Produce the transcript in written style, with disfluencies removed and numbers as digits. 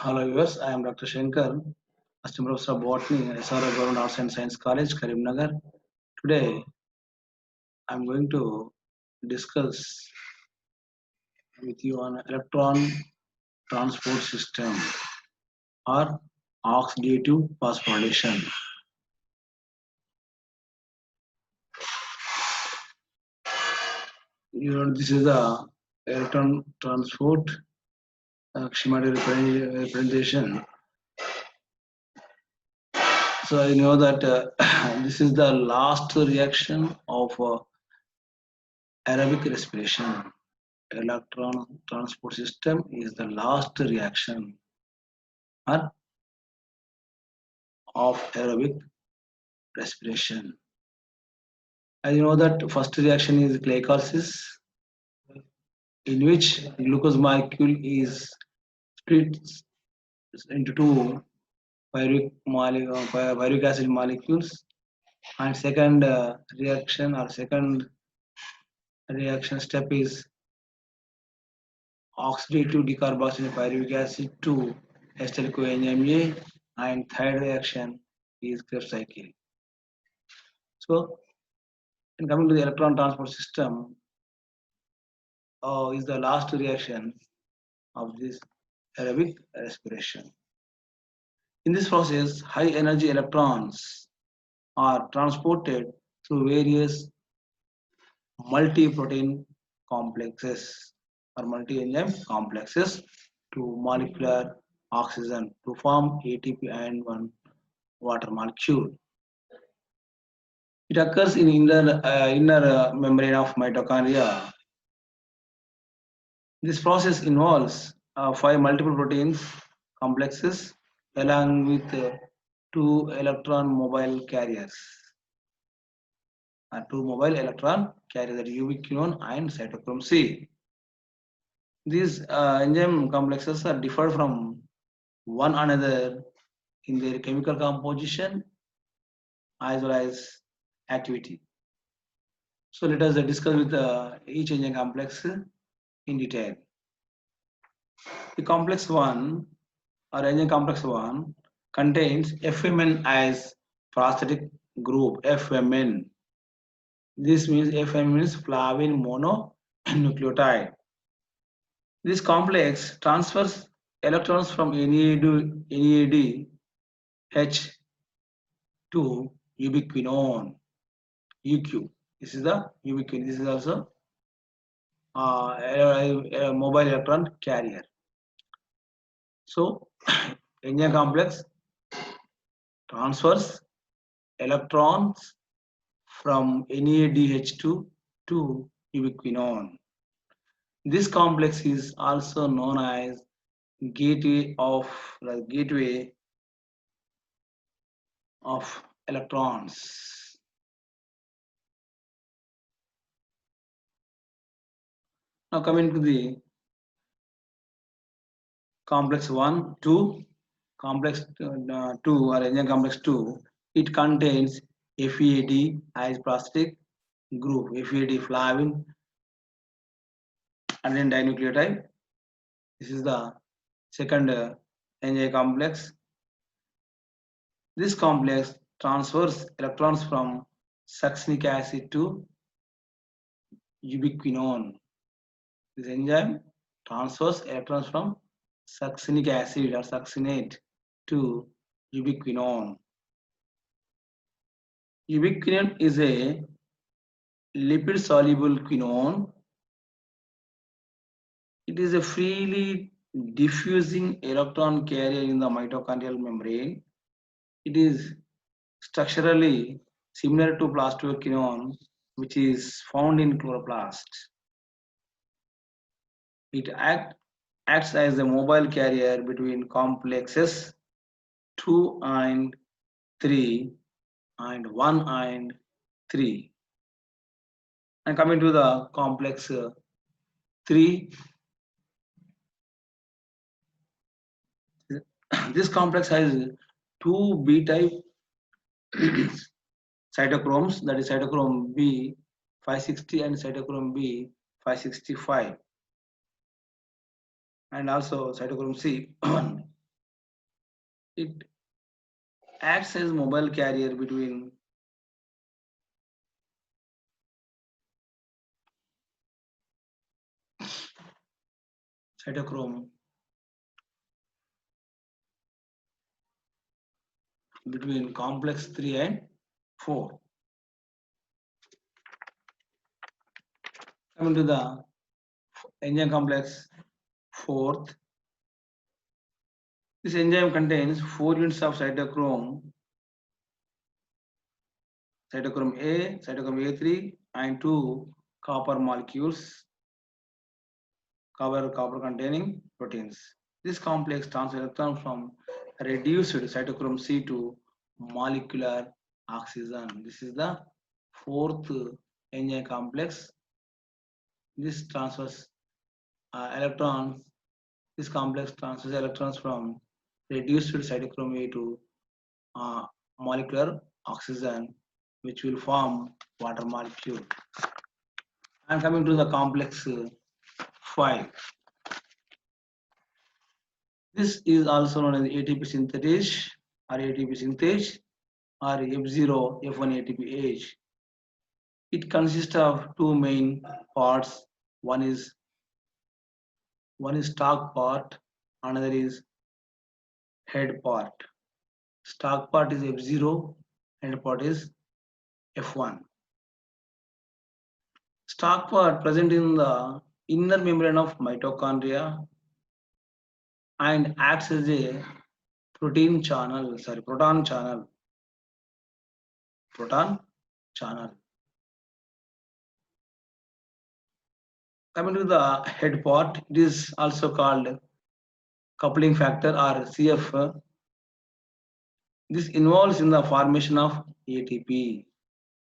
Hello viewers, I am Dr. Shankar, Assistant Professor of Botany at SRO Government Arts and Science College, Karimnagar. Today, I am going to discuss with you on electron transport system or oxidative phosphorylation. This is the electron transport schematic representation. So I know that this is the last reaction of aerobic respiration. Electron transport system is the last reaction of aerobic respiration. As you know that first reaction is glycolysis, in which glucose molecule is split into two pyruvic acid molecules, and second reaction or second reaction step is oxidative decarboxylated pyruvic acid to acetyl coenzyme A, and third reaction is Krebs cycle. So, in coming to the electron transport system, is the last reaction of this aerobic respiration. In this process, high energy electrons are transported through various multi-protein complexes or multi-enzyme complexes to molecular oxygen to form ATP and one water molecule. It occurs in inner membrane of mitochondria. This process involves five multiple proteins complexes along with two electron mobile carriers. Two mobile electron carriers, that ubiquinone and cytochrome C. These enzyme complexes are different from one another in their chemical composition as well as activity. So let us discuss with each enzyme complex in detail. The complex 1 or enzyme complex 1 contains FMN as prosthetic group, FMN. This means FMN means flavin mononucleotide. This complex transfers electrons from NADH to ubiquinone, UQ. This is the ubiquinone. This is also a mobile electron carrier. So, enzyme complex transfers electrons from NADH2 to ubiquinone. This complex is also known as gateway of electrons. Now coming to the complex 1, 2, complex 2 or enzyme complex 2, it contains FEAD as prosthetic group, FEAD flavin and then dinucleotide. This is the second enzyme complex. This complex transfers electrons from succinic acid to ubiquinone. This enzyme transfers electrons from succinic acid or succinate to ubiquinone. Ubiquinone is a lipid-soluble quinone. It is a freely diffusing electron carrier in the mitochondrial membrane. It is structurally similar to plastoquinone, which is found in chloroplast. It acts as a mobile carrier between complexes 2 and 3 and 1 and 3. And coming to the complex 3, this complex has two B-type cytochromes, that is cytochrome B 560 and cytochrome B 565, and also cytochrome C 1. It acts as mobile carrier between cytochrome between complex 3 and 4. Coming to the enzyme complex 4th, this enzyme contains 4 units of cytochrome A, cytochrome A3, and 2 copper molecules, copper containing proteins. This complex transfers electrons from reduced cytochrome C to molecular oxygen. This is the 4th enzyme complex. This transfers electrons. This complex transfers electrons from reduced cytochrome A to molecular oxygen, which will form water molecule. And coming to the complex 5. This is also known as ATP synthase or ATP synthase or F0 F1 ATPase. It consists of two main parts. One is stalk part, another is head part. Stalk part is F0, head part is F1. Stalk part present in the inner membrane of mitochondria and acts as a proton channel. Coming to the head part, it is also called coupling factor or CF. This involves in the formation of ATP.